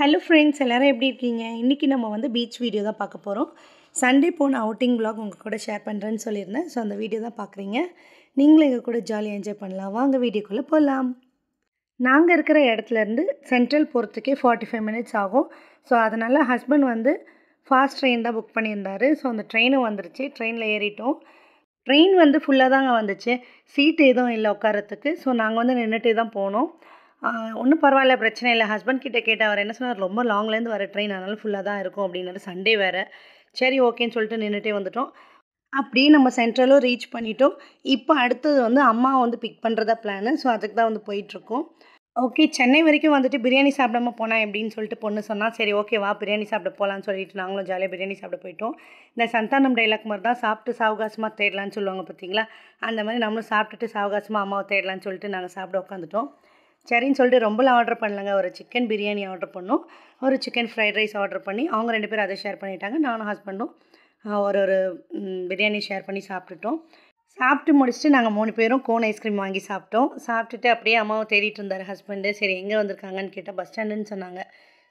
Hello friends, எல்லாரும் எப்படி இருக்கீங்க? இன்றைக்கி நம்ம வந்து பீச் வீடியோ தான் பார்க்க போகிறோம். சண்டே போன அவுட்டிங் vlog உங்கள் கூட ஷேர் பண்ணுறேன்னு சொல்லியிருந்தேன். ஸோ அந்த வீடியோ தான் பார்க்குறீங்க. நீங்களும் எங்கள் கூட ஜாலியாக என்ஜாய் பண்ணலாம். வாங்க வீடியோக்குள்ளே போகலாம். நாங்கள் இருக்கிற இடத்துலேருந்து சென்ட்ரல் போகிறதுக்கே 45 மினிட்ஸ் ஆகும். ஸோ அதனால் ஹஸ்பண்ட் வந்து ஃபாஸ்ட் ட்ரெயின் தான் புக் பண்ணியிருந்தார். ஸோ அந்த ட்ரெயினும் வந்துருச்சு. ட்ரெயினில் ஏறிட்டோம். ட்ரெயின் வந்து ஃபுல்லாக தாங்க வந்துச்சு. சீட் எதுவும் இல்லை உட்காரத்துக்கு. ஸோ நாங்கள் வந்து நின்றுட்டே தான் போனோம். ஒன்றும் பரவாயில்ல, பிரச்சனை இல்லை. ஹஸ்பண்ட் கிட்ட கேட்டால் அவர் என்ன சொன்னார், ரொம்ப லாங்லேருந்து வர ட்ரெயின் அதனால் ஃபுல்லாக தான் இருக்கும் அப்படின்னாரு. சண்டே வேறு. சரி ஓகேன்னு சொல்லிட்டு நின்றுட்டே வந்துட்டோம். அப்படியே நம்ம சென்ட்ரலும் ரீச் பண்ணிட்டோம். இப்போ அடுத்தது வந்து அம்மாவை வந்து பிக் பண்ணுறதா பிளானு. ஸோ அதுக்கு தான் வந்து போயிட்டுருக்கோம். ஓகே, சென்னை வரைக்கும் வந்துட்டு பிரியாணி சாப்பிடாம போனால் எப்படின்னு சொல்லிட்டு பொண்ணு சொன்னால், சரி ஓகே வா பிரியாணி சாப்பிட போகலான்னு சொல்லிட்டு நாங்களும் ஜாலியாக பிரியாணி சாப்பிட போயிட்டோம். இந்த சந்தானம் டைலாக் மாதிரி தான், சாப்பிட்டு சாவகாசமாக தேடலான்னு சொல்லுவாங்க பார்த்தீங்களா, அந்த மாதிரி நம்மளும் சாப்பிட்டுட்டு சாவகாசமாக அம்மாவை தேடலான்னு சொல்லிட்டு நாங்கள் சாப்பிட உட்காந்துட்டோம். சரின்னு சொல்லிட்டு ரொம்பலாம் ஆர்டர் பண்ணலங்க. ஒரு சிக்கன் பிரியாணி ஆர்டர் பண்ணோம், ஒரு சிக்கன் ஃப்ரைட் ரைஸ் ஆர்டர் பண்ணி அவங்க 2 பேரும் அதை ஷேர் பண்ணிட்டாங்க. நானும் ஹஸ்பண்டும் ஒரு ஒரு பிரியாணி ஷேர் பண்ணி சாப்பிட்டுட்டோம். சாப்பிட்டு முடிச்சுட்டு நாங்கள் 3 பேரும் கோன் ஐஸ்கிரீம் வாங்கி சாப்பிட்டோம். சாப்பிட்டுட்டு அப்படியே அம்மாவை தேடிட்டு இருந்தார் ஹஸ்பண்டு. சரி எங்கே வந்திருக்காங்கன்னு கேட்டால் பஸ் ஸ்டாண்டுன்னு சொன்னாங்க.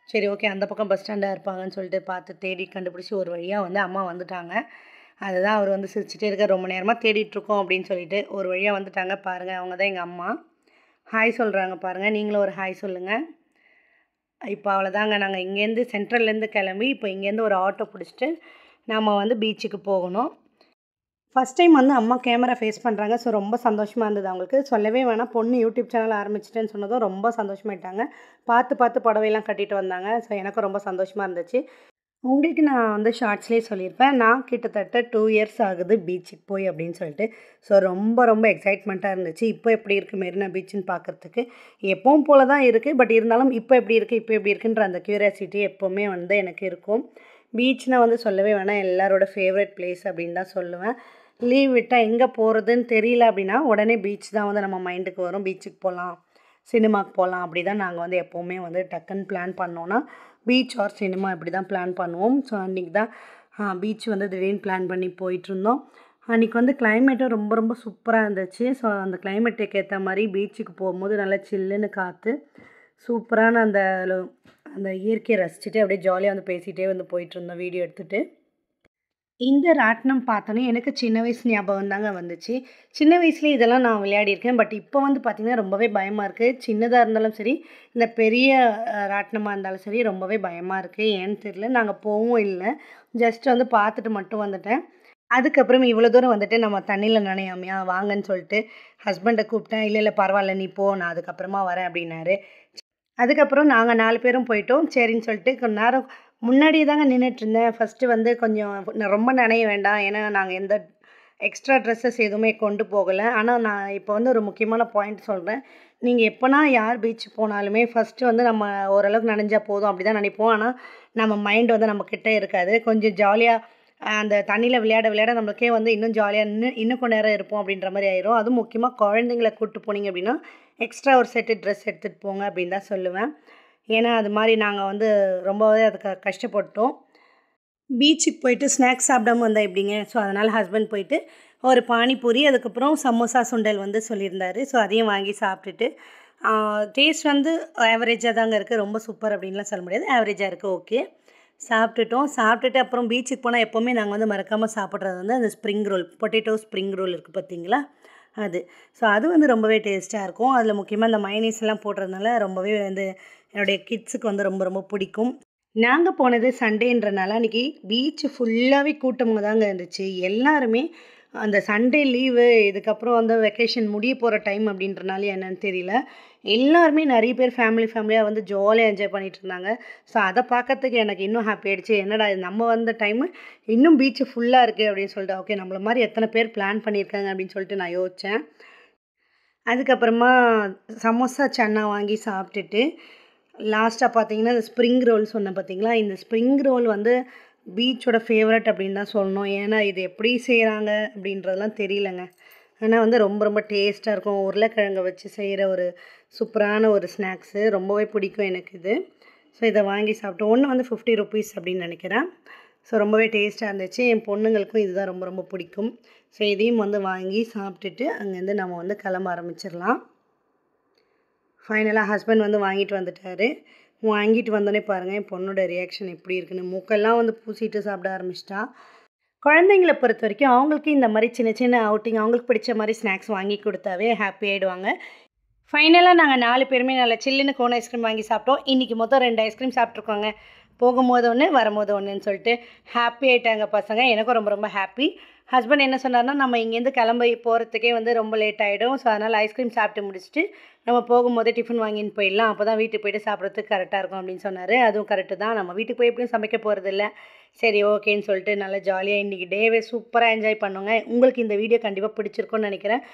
சரி ஓகே, அந்த பக்கம் பஸ் ஸ்டாண்டாக இருப்பாங்கன்னு சொல்லிட்டு பார்த்து தேடி கண்டுபிடிச்சி ஒரு வழியாக வந்து அம்மா வந்துட்டாங்க. அதுதான் அவர் வந்து சிரிச்சிட்டே இருக்க, ரொம்ப நேரமாக தேடிட்டுருக்கோம் அப்படின்னு சொல்லிட்டு ஒரு வழியாக வந்துட்டாங்க. பாருங்கள், அவங்க தான் எங்கள் அம்மா. ஹாய் சொல்கிறாங்க பாருங்கள், நீங்களும் ஒரு ஹாய் சொல்லுங்கள். இப்போ அவ்வளோதாங்க, நாங்கள் இங்கேருந்து சென்ட்ரல்லேருந்து கிளம்பி இப்போ இங்கேருந்து ஒரு ஆட்டோ பிடிச்சிட்டு நம்ம வந்து பீச்சுக்கு போகணும். ஃபஸ்ட் டைம் வந்து அம்மா கேமரா ஃபேஸ் பண்ணுறாங்க. ஸோ ரொம்ப சந்தோஷமாக இருந்தது அவங்களுக்கு. சொல்லவே வேணாம், பொண்ணு யூடியூப் சேனல் ஆரம்பிச்சிட்டேன்னு சொன்னதும் ரொம்ப சந்தோஷமாயிட்டாங்க. பார்த்து புடவையெல்லாம் கட்டிட்டு வந்தாங்க. ஸோ எனக்கும் ரொம்ப சந்தோஷமாக இருந்துச்சு. உங்களுக்கு நான் வந்து ஷார்ட்ஸ்லேயே சொல்லியிருப்பேன், நான் கிட்டத்தட்ட 2 இயர்ஸ் ஆகுது பீச்சுக்கு போய் அப்படின்னு சொல்லிட்டு. ஸோ ரொம்ப எக்ஸைட்மெண்ட்டாக இருந்துச்சு. இப்போ எப்படி இருக்குது மெரினா பீச்சுன்னு பார்க்குறதுக்கு. எப்பவும் போல தான் இருக்குது, பட் இருந்தாலும் இப்போ எப்படி இருக்குன்ற அந்த க்யூரியாசிட்டி எப்போவுமே வந்து எனக்கு இருக்கும். பீச்னால் வந்து சொல்லவே வேணாம், எல்லாரோட ஃபேவரட் பிளேஸ் அப்படின்னு தான் சொல்லுவேன். லீவ் விட்டால் எங்கே போகிறதுன்னு தெரியல அப்படின்னா உடனே பீச் தான் வந்து நம்ம மைண்டுக்கு வரும். பீச்சுக்கு போகலாம், சினிமாவுக்கு போகலாம், அப்படி தான் நாங்கள் வந்து எப்போவுமே வந்து டக்குன்னு பிளான் பண்ணோன்னா பீச் ஆர் சினிமா இப்படி தான் பிளான் பண்ணுவோம். ஸோ அன்றைக்கி தான் பீச் வந்து திடீர்னு பிளான் பண்ணி போயிட்டுருந்தோம். அன்றைக்கி வந்து கிளைமேட்டும் ரொம்ப சூப்பராக இருந்துச்சு. ஸோ அந்த கிளைமேட்டுக்கு ஏற்ற மாதிரி பீச்சுக்கு போகும்போது நல்லா சில்லுன்னு காற்று, சூப்பரான அந்த அந்த இயற்கையை ரசிச்சுட்டு அப்படியே ஜாலியாக வந்து பேசிகிட்டே வந்து போயிட்டுருந்தோம் வீடியோ எடுத்துகிட்டு. இந்த ராட்டினம் பார்த்தோன்னே எனக்கு சின்ன வயசு ஞாபகம் தாங்க வந்துச்சு. சின்ன வயசுலேயே இதெல்லாம் நான் விளையாடியிருக்கேன். பட் இப்போ வந்து பார்த்திங்கன்னா ரொம்பவே பயமாக இருக்குது. சின்னதாக இருந்தாலும் சரி, இந்த பெரிய ராட்டினமாக இருந்தாலும் சரி, ரொம்பவே பயமாக இருக்குது. ஏன்னு தெரியல, நாங்கள் போகவும் இல்லை, ஜஸ்ட் வந்து பார்த்துட்டு மட்டும் வந்துட்டேன். அதுக்கப்புறம் இவ்வளோ தூரம் வந்துட்டு நம்ம தண்ணியில் நனையாமையா வாங்கன்னு சொல்லிட்டு ஹஸ்பண்டை கூப்பிட்டேன். இல்லை பரவாயில்ல நீ போ, நான் அதுக்கப்புறமா வரேன் அப்படின்னாரு. அதுக்கப்புறம் நாங்கள் 4 பேரும் போயிட்டோம். சரின்னு சொல்லிட்டு கொஞ்ச நேரம் முன்னாடியே தாங்க நின்றுட்டுருந்தேன். ஃபஸ்ட்டு வந்து கொஞ்சம் ரொம்ப நனைய வேண்டாம், ஏன்னா நாங்கள் எந்த எக்ஸ்ட்ரா ட்ரெஸ்ஸஸ் எதுவுமே கொண்டு போகலை. ஆனால் நான் இப்போ வந்து ஒரு முக்கியமான பாயிண்ட் சொல்கிறேன். நீங்கள் எப்போனா யார் பீச் போனாலுமே ஃபஸ்ட்டு வந்து நம்ம ஓரளவுக்கு நனைஞ்சா போதும் அப்படி தான் நினைப்போம். ஆனால் நம்ம மைண்ட் வந்து நம்மக்கிட்ட இருக்காது. கொஞ்சம் ஜாலியாக அந்த தண்ணியில் விளையாட நம்மளுக்கே வந்து இன்னும் ஜாலியாக இன்னும் கொஞ்ச நேரம் இருப்போம் அப்படின்ற மாதிரி ஆயிரும். அதுவும் முக்கியமாக குழந்தைங்கள கூப்பிட்டு போனீங்க அப்படின்னா எக்ஸ்ட்ரா ஒரு செட்டு ட்ரெஸ் எடுத்துகிட்டு போங்க அப்படின்னு தான் சொல்லுவேன். ஏன்னா அது மாதிரி நாங்கள் வந்து ரொம்பவே அதுக்கு கஷ்டப்பட்டோம். பீச்சுக்கு போயிட்டு ஸ்நாக்ஸ் சாப்பிடாம வந்தால் எப்படிங்க. ஸோ அதனால் ஹஸ்பண்ட் போயிட்டு ஒரு பானிபூரி, அதுக்கப்புறம் சமோசா சுண்டல் வந்து சொல்லியிருந்தார். ஸோ அதையும் வாங்கி சாப்பிட்டுட்டு டேஸ்ட் வந்து ஆவரேஜாக தாங்க இருக்குது, ரொம்ப சூப்பர் அப்படின்லாம் சொல்ல முடியாது, ஆவரேஜாக இருக்குது. ஓகே, சாப்பிட்டுட்டு அப்புறம் பீச்சுக்கு போனால் எப்போவுமே நாங்கள் வந்து மறக்காமல் சாப்பிட்றது வந்து அந்த spring roll, potato spring roll இருக்குது பார்த்தீங்களா, அது. ஸோ அது வந்து ரொம்பவே டேஸ்ட்டாக இருக்கும். அதில் முக்கியமாக இந்த மைனீஸ்லாம் போடுறதுனால ரொம்பவே வந்து என்னுடைய கிட்ஸுக்கு வந்து ரொம்ப பிடிக்கும். நாங்கள் போனது சண்டேன்றனால அன்றைக்கி பீச்சு ஃபுல்லாகவே கூட்டமாக தாங்க இருந்துச்சு. எல்லாருமே அந்த சண்டே லீவு, இதுக்கப்புறம் வந்து வெக்கேஷன் முடிய போகிற டைம் அப்படின்றனால என்னென்னு தெரியல, எல்லாருமே நிறைய பேர் ஃபேமிலியாக வந்து ஜாலியாக என்ஜாய் பண்ணிகிட்டு இருந்தாங்க. ஸோ அதை பார்க்கறதுக்கு எனக்கு இன்னும் ஹாப்பி ஆகிடுச்சு. என்னடா இது நம்ம வந்த டைமு இன்னும் பீச்சு ஃபுல்லாக இருக்குது அப்படின்னு சொல்லிட்டு, ஓகே நம்மள மாதிரி எத்தனை பேர் பிளான் பண்ணியிருக்காங்க அப்படின்னு சொல்லிட்டு நான் யோசித்தேன். அதுக்கப்புறமா சமோசா சன்னா வாங்கி சாப்பிட்டுட்டு லாஸ்ட்டாக பார்த்தீங்கன்னா இந்த ஸ்ப்ரிங் ரோல் சொன்னேன் பார்த்தீங்களா, இந்த ஸ்ப்ரிங் ரோல் வந்து பீச்சோட ஃபேவரட் அப்படின்னு தான் சொல்லணும். ஏன்னா இது எப்படி செய்கிறாங்க அப்படின்றதெல்லாம் தெரியலங்க. ஆனால் வந்து ரொம்ப டேஸ்ட்டாக இருக்கும். உருளைக்கிழங்கை வச்சு செய்கிற ஒரு சூப்பரான ஒரு ஸ்நாக்ஸு, ரொம்பவே பிடிக்கும் எனக்கு இது. ஸோ இதை வாங்கி சாப்பிட்டோம். ஒன்று வந்து 50 ருபீஸ் அப்படின்னு நினைக்கிறேன். ஸோ ரொம்பவே டேஸ்ட்டாக இருந்துச்சு. என் பொண்ணுங்களுக்கும் இதுதான் ரொம்ப பிடிக்கும். ஸோ இதையும் வந்து வாங்கி சாப்பிட்டுட்டு அங்கேருந்து நம்ம வந்து கிளம்ப ஆரம்பிச்சிடலாம். ஃபைனலாக ஹஸ்பண்ட் வந்து வாங்கிட்டு வந்துட்டார். வாங்கிட்டு வந்தோடனே பாருங்கள் என் பொண்ணோட ரியாக்ஷன் எப்படி இருக்குன்னு. மூக்கெல்லாம் வந்து பூசிட்டு சாப்பிட ஆரம்பிச்சிட்டா. குழந்தைங்கள பொறுத்த வரைக்கும் அவங்களுக்கு இந்த மாதிரி சின்ன சின்ன அவுட்டிங் அவங்களுக்கு பிடிச்ச மாதிரி ஸ்நாக்ஸ் வாங்கி கொடுத்தாவே ஹாப்பி ஆகிடுவாங்க. ஃபைனலாக நாங்கள் 4 பேருமே நல்லா சில்லுன்னு கோன் ஐஸ்கிரீம் வாங்கி சாப்பிட்டோம். இன்றைக்கி மொத்தம் 2 ஐஸ்கிரீம் சாப்பிட்ருக்கோங்க. போகும்போது ஒன்று வரும்போது ஒன்றுன்னு சொல்லிட்டு ஹாப்பி ஆகிட்டாங்க பசங்க. எனக்கும் ரொம்ப ரொம்ப ஹாப்பி. ஹஸ்பண்ட் என்ன சொன்னார்னா, நம்ம இங்கேருந்து கிளம்பி போகிறதுக்கே வந்து ரொம்ப லேட் ஆகிடும். ஸோ அதனால் ஐஸ்கிரீம் சாப்பிட்டு முடிச்சுட்டு நம்ம போகும்போதே டிஃபன் வாங்கின்னு போயிடலாம். அப்போ தான் வீட்டுக்கு போய்ட்டு சாப்பிட்றதுக்கு கரெக்டாக இருக்கும் அப்படின்னு சொன்னார். அதுவும் கரெக்டு தான். நம்ம வீட்டுக்கு போய் எப்படியும் சமைக்க போகிறதில்ல. சரி ஓகேன்னு சொல்லிட்டு நல்லா ஜாலியாக இன்றைக்கி டேவே சூப்பராக என்ஜாய் பண்ணுங்க. உங்களுக்கு இந்த வீடியோ கண்டிப்பாக பிடிச்சிருக்கும்னு நினைக்கிறேன்.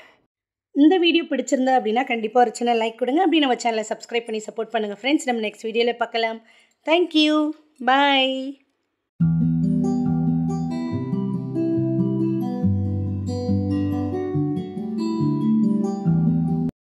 இந்த வீடியோ பிடிச்சிருந்தா அப்படின்னா கண்டிப்பாக ஒரு சின்ன லைக் கொடுங்க. அப்படி நம்ம சேனலை சப்ஸ்கிரைப் பண்ணி சப்போர்ட் பண்ணுங்கள் ஃப்ரெண்ட்ஸ். நம்ம நெக்ஸ்ட் வீடியோவில் பார்க்கலாம். தேங்க்யூ. பாய்.